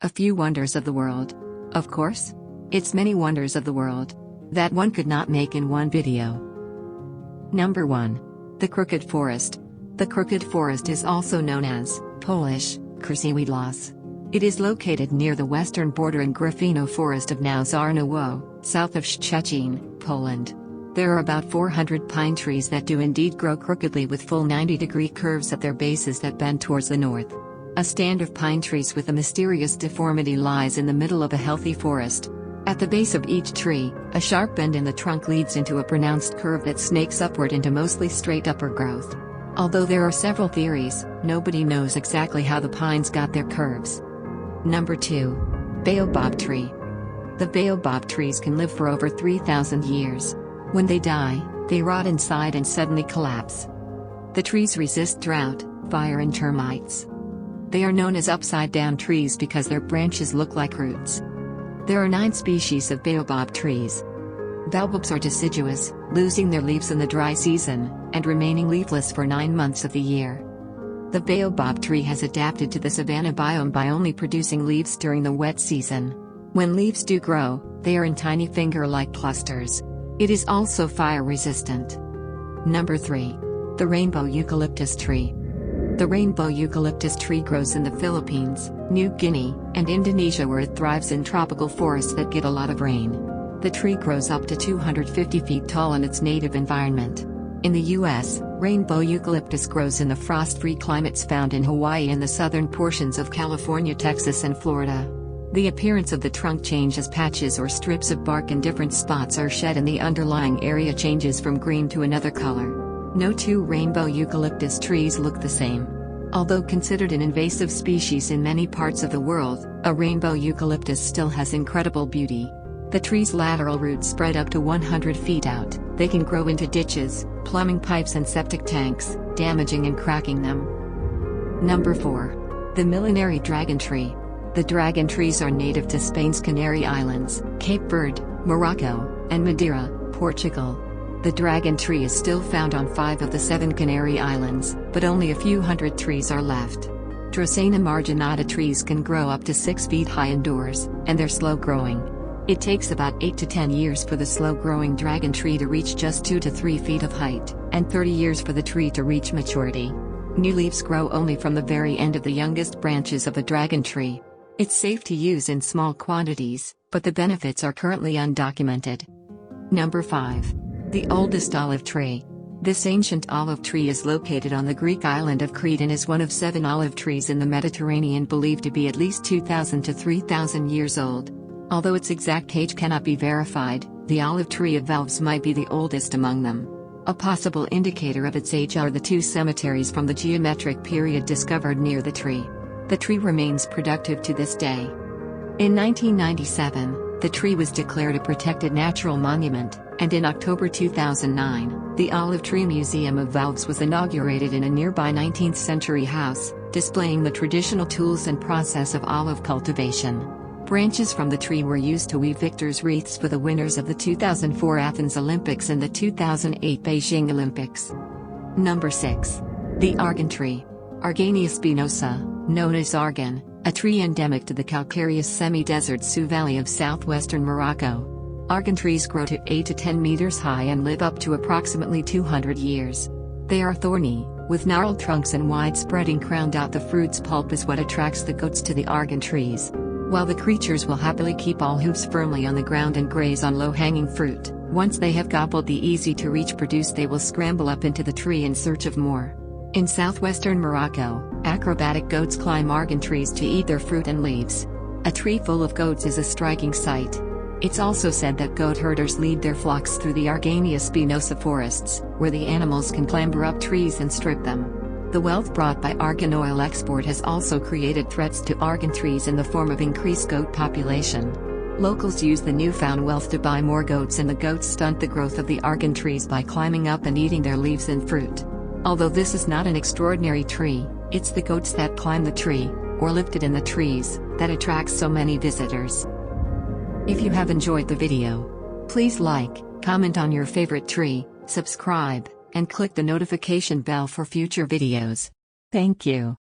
A few wonders of the world. Of course. It's many wonders of the world that one could not make in one video. Number 1. The Crooked Forest. The Crooked Forest is also known as Polish Krzywy Las. It is located near the western bordering Gryfino Forest of now Żarnowo, south of Szczecin, Poland. There are about 400 pine trees that do indeed grow crookedly with full 90-degree curves at their bases that bend towards the north. A stand of pine trees with a mysterious deformity lies in the middle of a healthy forest. At the base of each tree, a sharp bend in the trunk leads into a pronounced curve that snakes upward into mostly straight upper growth. Although there are several theories, nobody knows exactly how the pines got their curves. Number 2. Baobab Tree. The baobab trees can live for over 3,000 years. When they die, they rot inside and suddenly collapse. The trees resist drought, fire and termites. They are known as upside-down trees because their branches look like roots. There are 9 species of baobab trees. Baobabs are deciduous, losing their leaves in the dry season, and remaining leafless for 9 months of the year. The baobab tree has adapted to the savanna biome by only producing leaves during the wet season. When leaves do grow, they are in tiny finger-like clusters. It is also fire-resistant. Number 3. The Rainbow Eucalyptus Tree. The rainbow eucalyptus tree grows in the Philippines, New Guinea, and Indonesia, where it thrives in tropical forests that get a lot of rain. The tree grows up to 250 feet tall in its native environment. In the U.S., rainbow eucalyptus grows in the frost-free climates found in Hawaii and the southern portions of California, Texas, and Florida. The appearance of the trunk changes. Patches or strips of bark in different spots are shed and the underlying area changes from green to another color. No 2 rainbow eucalyptus trees look the same. Although considered an invasive species in many parts of the world, a rainbow eucalyptus still has incredible beauty. The tree's lateral roots spread up to 100 feet out. They can grow into ditches, plumbing pipes and septic tanks, damaging and cracking them. Number 4. The Millenary Dragon Tree. The dragon trees are native to Spain's Canary Islands, Cape Verde, Morocco, and Madeira, Portugal. The dragon tree is still found on 5 of the 7 Canary Islands, but only a few hundred trees are left. Dracæna marginata trees can grow up to 6 feet high indoors, and they're slow growing. It takes about 8 to 10 years for the slow-growing dragon tree to reach just 2 to 3 feet of height, and 30 years for the tree to reach maturity. New leaves grow only from the very end of the youngest branches of a dragon tree. It's safe to use in small quantities, but the benefits are currently undocumented. Number 5. The oldest olive tree. This ancient olive tree is located on the Greek island of Crete and is one of 7 olive trees in the Mediterranean believed to be at least 2,000 to 3,000 years old. Although its exact age cannot be verified, the olive tree of Velves might be the oldest among them. A possible indicator of its age are the 2 cemeteries from the geometric period discovered near the tree. The tree remains productive to this day. In 1997, the tree was declared a protected natural monument, and in October 2009, the Olive Tree Museum of Velves was inaugurated in a nearby 19th-century house, displaying the traditional tools and process of olive cultivation. Branches from the tree were used to weave victor's wreaths for the winners of the 2004 Athens Olympics and the 2008 Beijing Olympics. Number 6. The Argan Tree. Argania spinosa, known as argan, a tree endemic to the calcareous semi-desert Sou Valley of southwestern Morocco. Argan trees grow to 8 to 10 meters high and live up to approximately 200 years. They are thorny, with gnarled trunks and wide-spreading crown. The fruit's pulp is what attracts the goats to the argan trees. While the creatures will happily keep all hooves firmly on the ground and graze on low-hanging fruit, once they have gobbled the easy-to-reach produce, they will scramble up into the tree in search of more. In southwestern Morocco, acrobatic goats climb argan trees to eat their fruit and leaves. A tree full of goats is a striking sight. It's also said that goat herders lead their flocks through the Argania spinosa forests, where the animals can clamber up trees and strip them. The wealth brought by argan oil export has also created threats to argan trees in the form of increased goat population. Locals use the newfound wealth to buy more goats, and the goats stunt the growth of the argan trees by climbing up and eating their leaves and fruit. Although this is not an extraordinary tree, it's the goats that climb the tree, or lifted in the trees, that attracts so many visitors. If you have enjoyed the video, please like, comment on your favorite tree, subscribe, and click the notification bell for future videos. Thank you.